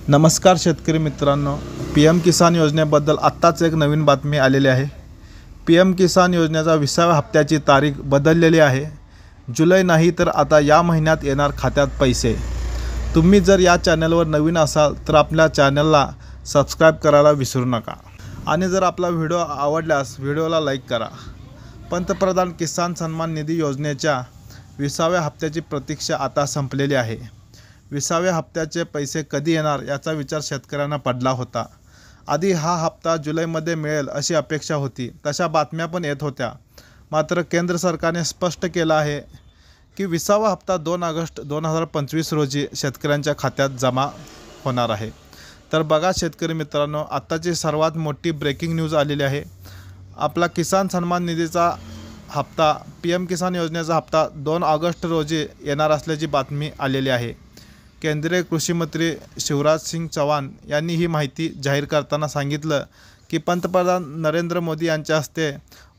नमस्कार शेतकरी मित्रांनो, PM किसान योजनेबद्दल आत्ताच एक नवीन बातमी आलेली आहे। PM किसान योजनेचा 20व्या हप्त्याची तारीख बदललेली आहे। जुलै नाही तर आता या महिन्यात येणार खात्यात पैसे। तुम्ही जर या चॅनलवर नवीन असाल तर आपल्या चॅनलला सबस्क्राइब करायला विसरू नका आणि जर आपला व्हिडिओ आवडल्यास व्हिडिओला लाईक करा। पंतप्रधान किसान सन्मान निधी योजनेच्या 20व्या हप्त्याची प्रतीक्षा आता संपलेली आहे। 20व्या हप्त्याचे पैसे कधी येणार याचा विचार शेतकऱ्यांना पडला होता। आधी हा हप्ता जुलैमध्ये मिळेल अशी अपेक्षा होती, तशा बातम्या पण येत होत्या। मात्र केंद्र सरकारने स्पष्ट केलं आहे की 20वा हप्ता 2 ऑगस्ट 2025 रोजी शेतकऱ्यांच्या खात्यात जमा होणार आहे। तर बघा शेतकरी मित्रांनो, आत्ताची सर्वात मोठी ब्रेकिंग न्यूज आलेली आहे। आपला किसान सन्मान निधीचा हप्ता PM किसान योजनेचा हप्ता 2 ऑगस्ट रोजी येणार असल्याची बातमी आलेली आहे। केंद्रीय कृषी मंत्री शिवराज सिंग चौहान यांनी ही माहिती जाहीर करताना सांगितलं की पंतप्रधान नरेंद्र मोदी यांच्या हस्ते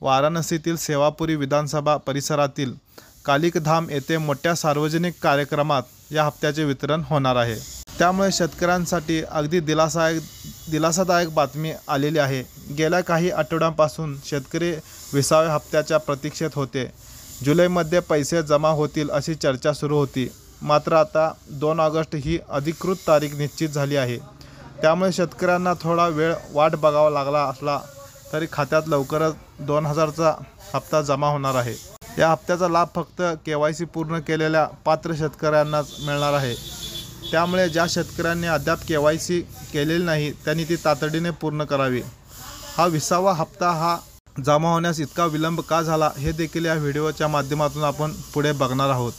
वाराणसीतील सेवापुरी विधानसभा परिसरातील कालिकधाम येथे मोठ्या सार्वजनिक कार्यक्रमात या हप्त्याचे वितरण होणार आहे। त्यामुळे शेतकऱ्यांसाठी अगदी दिलासादायक बातमी आलेली आहे। गेल्या काही आठवड्यांपासून शेतकरी 20व्या हप्त्याच्या प्रतीक्षेत होते। जुलैमध्ये पैसे जमा होतील अशी चर्चा सुरू होती, मात्र आता 2 ऑगस्ट ही अधिकृत तारीख निश्चित झाली आहे। त्यामुळे शेतकऱ्यांना थोडा वेळ वाट बघावा लागला असला तरी खात्यात लवकरच 2000चा हप्ता जमा होणार आहे। या हप्त्याचा लाभ फक्त KYC पूर्ण केलेल्या पात्र शेतकऱ्यांनाच मिळणार आहे। त्यामुळे ज्या शेतकऱ्यांनी अद्याप KYC केलेली नाही त्यांनी ती तातडीने पूर्ण करावी। हा 20वा हप्ता हा जमा होण्यास इतका विलंब का झाला हे देखील या व्हिडिओच्या माध्यमातून आपण पुढे बघणार आहोत।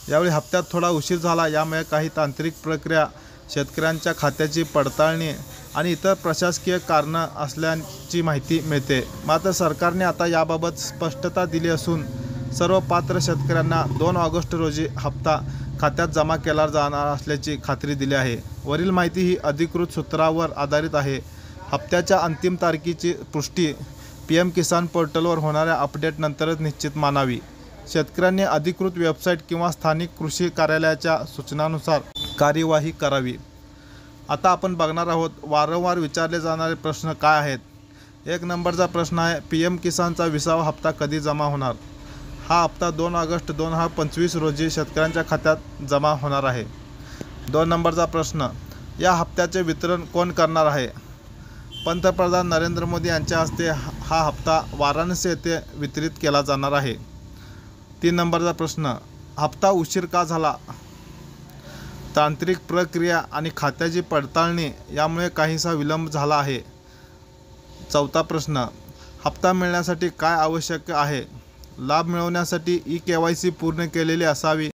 यावेळी हप्त्यात थोडा उशीर झाला, यामुळे काही तांत्रिक प्रक्रिया, शेतकऱ्यांच्या खात्याची पडताळणी आणि इतर प्रशासकीय कारणं असल्याची माहिती मिळते। मात्र सरकारने आता याबाबत स्पष्टता दिली असून सर्व पात्र शेतकऱ्यांना 2 ऑगस्ट रोजी हप्ता खात्यात जमा केला जाणार असल्याची खात्री दिली आहे। वरील माहिती ही अधिकृत सूत्रावर आधारित आहे। हप्त्याच्या अंतिम तारखेची पुष्टी PM किसान पोर्टलवर होणाऱ्या अपडेटनंतरच निश्चित मानावी। शेतकऱ्यांनी अधिकृत वेबसाईट किंवा स्थानिक कृषी कार्यालयाच्या सूचनानुसार कार्यवाही करावी। आता आपण बघणार आहोत वारंवार विचारले जाणारे प्रश्न काय आहेत। 1 नंबरचा प्रश्न आहे, PM किसानचा 20वा हप्ता कधी जमा होणार? हा हप्ता 2 ऑगस्ट 2025 रोजी शेतकऱ्यांच्या खात्यात जमा होणार आहे। 2 नंबरचा प्रश्न, या हप्त्याचे वितरण कोण करणार आहे? पंतप्रधान नरेंद्र मोदी यांच्या हस्ते हा हप्ता वाराणसी येथे वितरित केला जाणार आहे। 3 नंबरचा प्रश्न, हप्ता उशीर का झाला? तांत्रिक प्रक्रिया आणि खात्याची पडताळणी यामुळे काहीसा विलंब झाला आहे। 4था प्रश्न, हप्ता मिळण्यासाठी काय आवश्यक आहे? लाभ मिळवण्यासाठी eKYC पूर्ण केलेली असावी।